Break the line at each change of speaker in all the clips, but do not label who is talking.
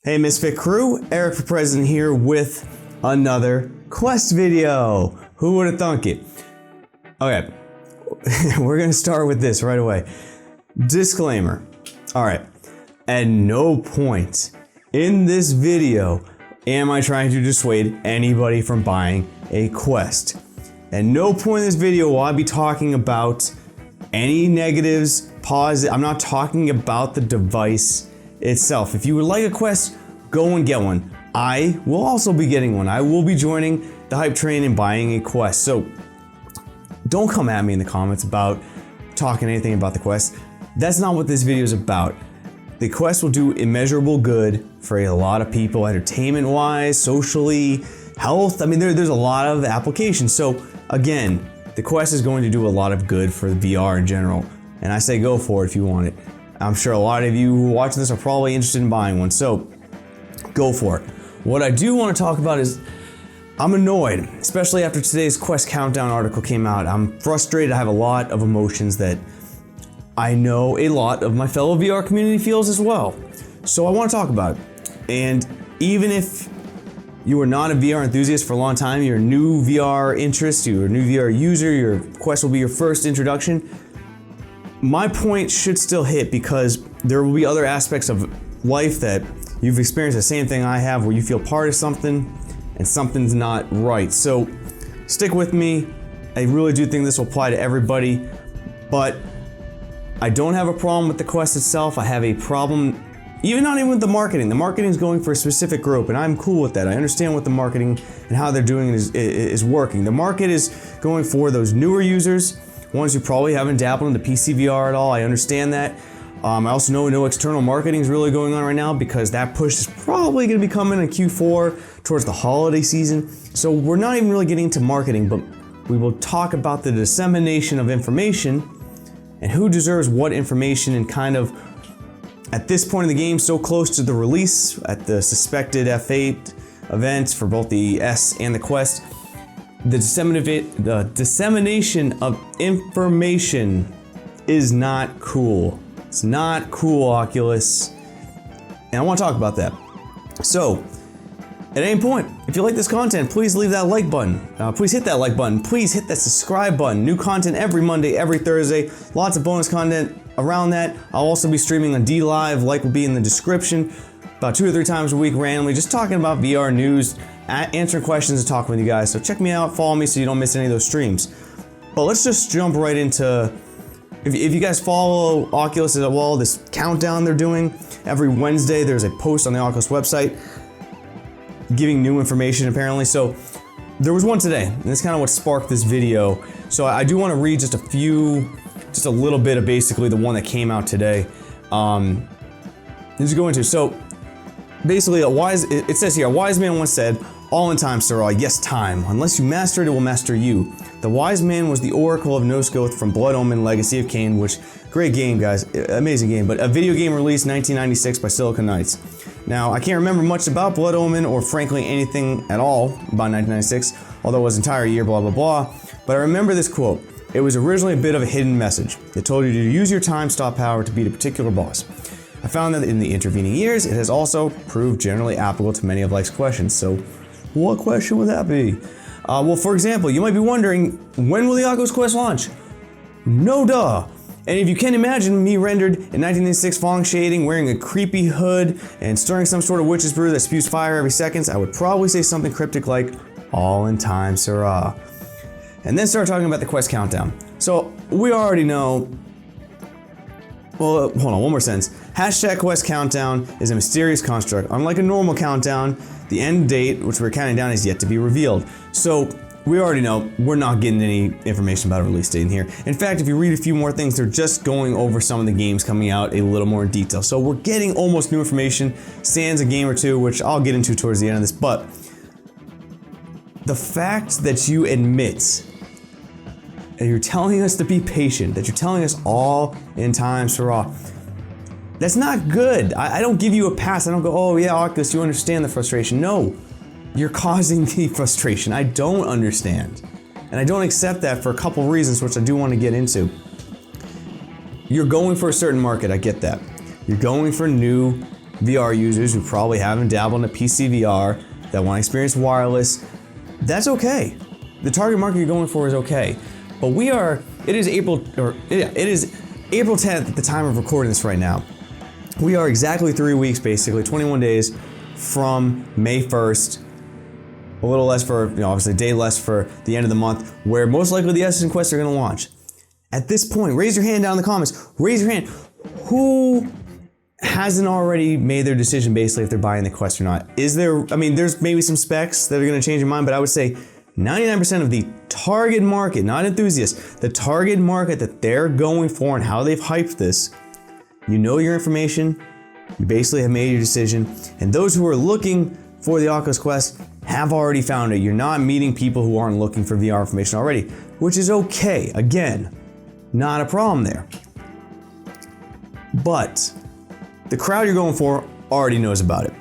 Hey Misfit crew, Eric for President here with another Quest video. Who would have thunk it? Okay, we're gonna start with this right away. Disclaimer. Alright, at no point in this video am I trying to dissuade anybody from buying a Quest. At no point in this video will I be talking about any negatives, positive. I'm not talking about the device itself. If you would like a Quest, go and get one. I will also be getting one. I will be joining the hype train and buying a Quest. So don't come at me in the comments about talking anything about the Quest. That's not what this video is about. The Quest will do immeasurable good for a lot of people, entertainment wise, socially, health. I mean, there's a lot of applications. So again, the Quest is going to do a lot of good for the VR in general. And I say go for it if you want it. I'm sure a lot of you who are watching this are probably interested in buying one. So go for it. What I do want to talk about is I'm annoyed, especially after today's Quest Countdown article came out. I'm frustrated. I have a lot of emotions that I know a lot of my fellow VR community feels as well. So I want to talk about it. And even if you are not a VR enthusiast for a long time, you're a new VR interest, you're a new VR user, your Quest will be your first introduction, my point should still hit because there will be other aspects of life that you've experienced the same thing I have where you feel part of something and something's not right. So stick with me. I really do think this will apply to everybody, but I don't have a problem with the Quest itself. I have a problem not even with the marketing. The marketing is going for a specific group and I'm cool with that. I understand what the marketing and how they're doing is working. The market is going for those newer users, ones who probably haven't dabbled into PC VR at all. I understand that. I also know no external marketing is really going on right now because that push is probably going to be coming in Q4 towards the holiday season. So we're not even really getting into marketing, but we will talk about the dissemination of information and who deserves what information and kind of at this point in the game, so close to the release at the suspected F8 events for both the S and the Quest, the dissemination of information is not cool. It's not cool, Oculus. And I want to talk about that. So, at any point, if you like this content, please leave that like button. Please hit that like button. Please hit that subscribe button. New content every Monday, every Thursday. Lots of bonus content around that. I'll also be streaming on D Live. Like will be in the description. About 2 or 3 times a week randomly, just talking about VR news, answering questions and talking with you guys. So check me out, follow me so you don't miss any of those streams. But let's just jump right into, if you guys follow Oculus as well, this countdown they're doing, every Wednesday there's a post on the Oculus website giving new information apparently. So there was one today, and that's kind of what sparked this video. So I do want to read just a little bit of basically the one that came out today. Let's go into, so basically it says here, a wise man once said, "All in time, sirrah, yes time. Unless you master it, it will master you." The wise man was the Oracle of Nosgoth from Blood Omen Legacy of Kain, which, great game guys, amazing game, but a video game released 1996 by Silicon Knights. Now, I can't remember much about Blood Omen or frankly anything at all about 1996, although it was an entire year, blah, blah, blah. But I remember this quote. It was originally a bit of a hidden message. It told you to use your time stop power to beat a particular boss. I found that in the intervening years, it has also proved generally applicable to many of life's questions. So, what question would that be? Well, for example, you might be wondering, when will the Oculus Quest launch? No duh. And if you can imagine me rendered in 1996 falling shading, wearing a creepy hood, and stirring some sort of witch's brew that spews fire every second, I would probably say something cryptic like, "All in time, sirrah." And then start talking about the Quest Countdown. So we already know, well, hold on, one more sentence. Hashtag Quest Countdown is a mysterious construct. Unlike a normal countdown, the end date, which we're counting down, is yet to be revealed. So we already know we're not getting any information about a release date in here. In fact, if you read a few more things, they're just going over some of the games coming out a little more in detail. So we're getting almost new information, sans a game or two, which I'll get into towards the end of this. But the fact that you admit and you're telling us to be patient, that you're telling us all in time, sirrah, that's not good. I don't give you a pass. I don't go, "Oh yeah, Oculus, you understand the frustration." No, you're causing the frustration. I don't understand. And I don't accept that for a couple reasons, which I do want to get into. You're going for a certain market, I get that. You're going for new VR users who probably haven't dabbled in a PC VR that want to experience wireless. That's okay. The target market you're going for is okay. But it is April 10th at the time of recording this right now. We are exactly 3 weeks, basically 21 days from May 1st. A little less for, obviously a day less for the end of the month, where most likely the Oculus Quest are going to launch. At this point, raise your hand down in the comments. Raise your hand. Who hasn't already made their decision basically if they're buying the Quest or not? There's maybe some specs that are going to change your mind, but I would say 99% of the target market, not enthusiasts, the target market that they're going for and how they've hyped this, you know your information, you basically have made your decision, and those who are looking for the Oculus Quest have already found it. You're not meeting people who aren't looking for VR information already, which is okay. Again, not a problem there. But the crowd you're going for already knows about it.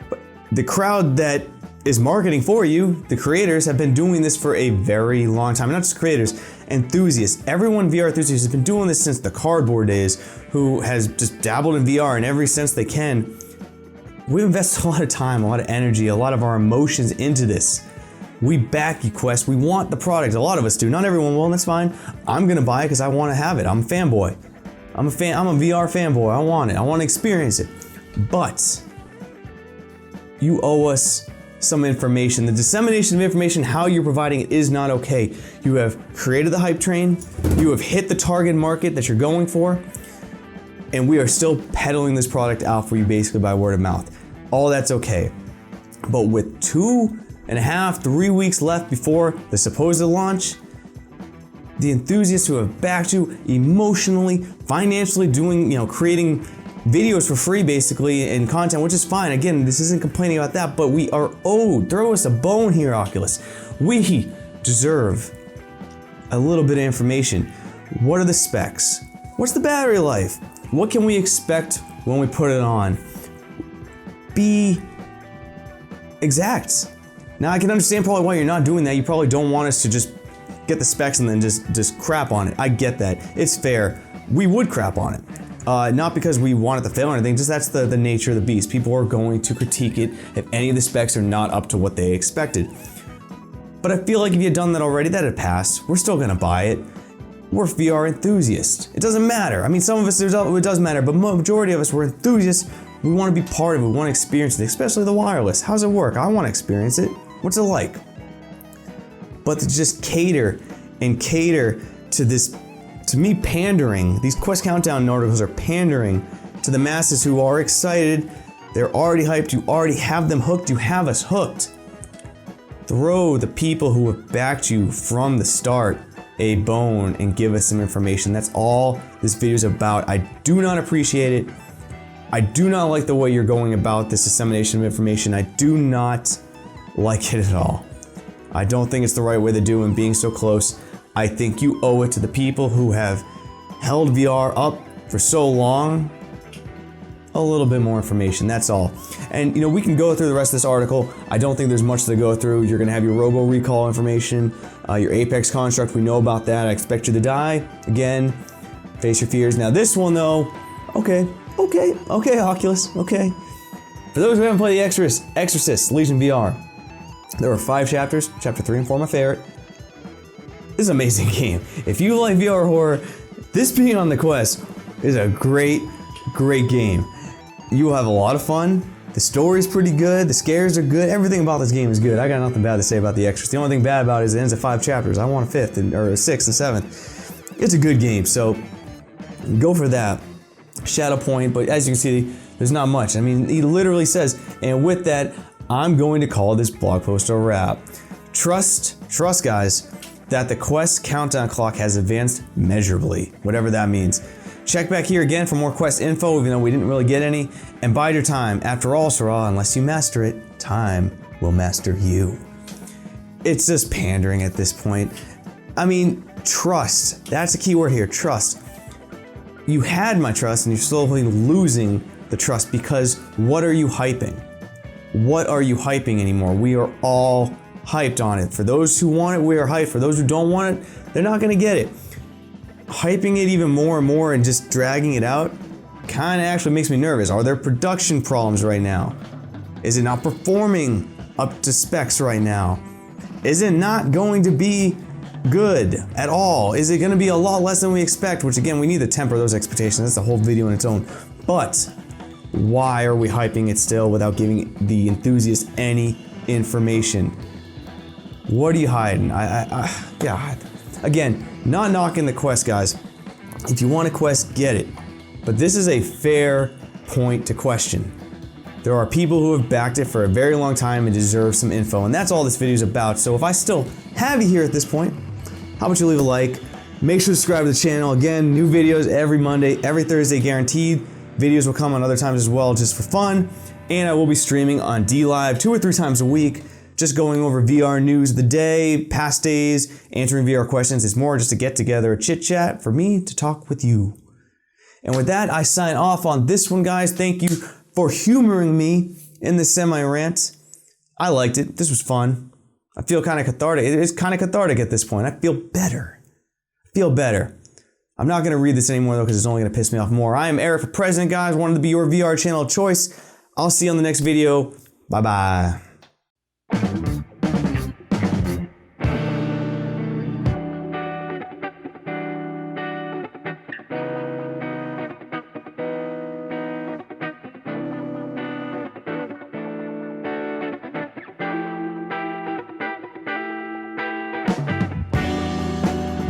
But the crowd that is marketing for you, the creators, have been doing this for a very long time. Not just creators, enthusiasts. Everyone VR enthusiast has been doing this since the cardboard days, who has just dabbled in VR in every sense they can. We invest a lot of time, a lot of energy, a lot of our emotions into this. We back you, Quest. We want the product. A lot of us do. Not everyone will, and that's fine. I'm gonna buy it because I want to have it. I'm a fanboy. I'm a VR fanboy. I want it. I want to experience it. But you owe us some information. The dissemination of information, how you're providing it, is not okay. You have created the hype train. You have hit the target market that you're going for. And we are still peddling this product out for you basically by word of mouth. All that's okay. But with 2.5, 3 weeks left before the supposed launch, the enthusiasts who have backed you emotionally, financially, creating videos for free basically and content, which is fine. Again, this isn't complaining about that, but we are owed. Throw us a bone here, Oculus. We deserve a little bit of information. What are the specs? What's the battery life? What can we expect when we put it on? Be exact. Now I can understand probably why you're not doing that. You probably don't want us to just get the specs and then just crap on it. I get that. It's fair. We would crap on it. Not because we want it to fail or anything, just that's the nature of the beast. People are going to critique it if any of the specs are not up to what they expected. But I feel like if you had done that already, that had passed. We're still gonna buy it. We're VR enthusiasts. It doesn't matter. I mean, some of us, it does matter, but majority of us, we're enthusiasts. We want to be part of it. We want to experience it, especially the wireless. How's it work? I want to experience it. What's it like? But to just cater to this, to me, pandering. These Quest Countdown articles are pandering to the masses who are excited. They're already hyped. You already have them hooked. You have us hooked. Throw the people who have backed you from the start a bone and give us some information. That's all this video is about. I do not appreciate it. I do not like the way you're going about this dissemination of information. I do not like it at all. I don't think it's the right way to do and being so close. I think you owe it to the people who have held VR up for so long a little bit more information, that's all. And we can go through the rest of this article. I don't think there's much to go through. You're gonna have your robo recall information, your Apex construct, we know about that. I expect you to die. Again, face your fears. Now this one though, okay, Oculus, okay. For those who haven't played the Exorcist Legion VR, there are 5 chapters. Chapter 3 and 4 are my favorite. This is an amazing game. If you like VR horror, this being on the Quest is a great game. You will have a lot of fun. The story's pretty good. The scares are good. Everything about this game is good. I got nothing bad to say about The Exorcist. The only thing bad about it is it ends at 5 chapters. I want a 5th or a 6th and 7th. It's a good game, so go for that. Shadow Point, but as you can see, there's not much. I mean, he literally says, and with that, I'm going to call this blog post a wrap. Trust guys, that the Quest countdown clock has advanced measurably, whatever that means. Check back here again for more Quest info, even though we didn't really get any, and bide your time. After all, Sarah, unless you master it, time will master you. It's just pandering at this point. I mean, trust. That's the key word here, trust. You had my trust and you're slowly losing the trust because what are you hyping? What are you hyping anymore? We are all hyped on it. For those who want it, we are hyped. For those who don't want it, they're not gonna get it. Hyping it even more and more and just dragging it out, kind of actually makes me nervous. Are there production problems right now? Is it not performing up to specs right now? Is it not going to be good at all? Is it going to be a lot less than we expect? Which again, we need to temper those expectations. That's a whole video in its own. But why are we hyping it still without giving the enthusiasts any information? What are you hiding? God. Again, not knocking the Quest, guys. If you want a Quest, get it. But this is a fair point to question. There are people who have backed it for a very long time and deserve some info, and that's all this video is about. So if I still have you here at this point, how about you leave a like? Make sure to subscribe to the channel. Again, new videos every Monday, every Thursday guaranteed. Videos will come on other times as well, just for fun. And I will be streaming on DLive 2 or 3 times a week, just going over VR news of the day, past days, answering VR questions. It's more just a get together, a chit chat for me to talk with you. And with that, I sign off on this one, guys. Thank you for humoring me in this semi-rant. I liked it. This was fun. I feel kind of cathartic. It is kind of cathartic at this point. I feel better. I'm not going to read this anymore, though, because it's only going to piss me off more. I am Eric for President, guys. Wanted to be your VR channel of choice. I'll see you on the next video. Bye-bye.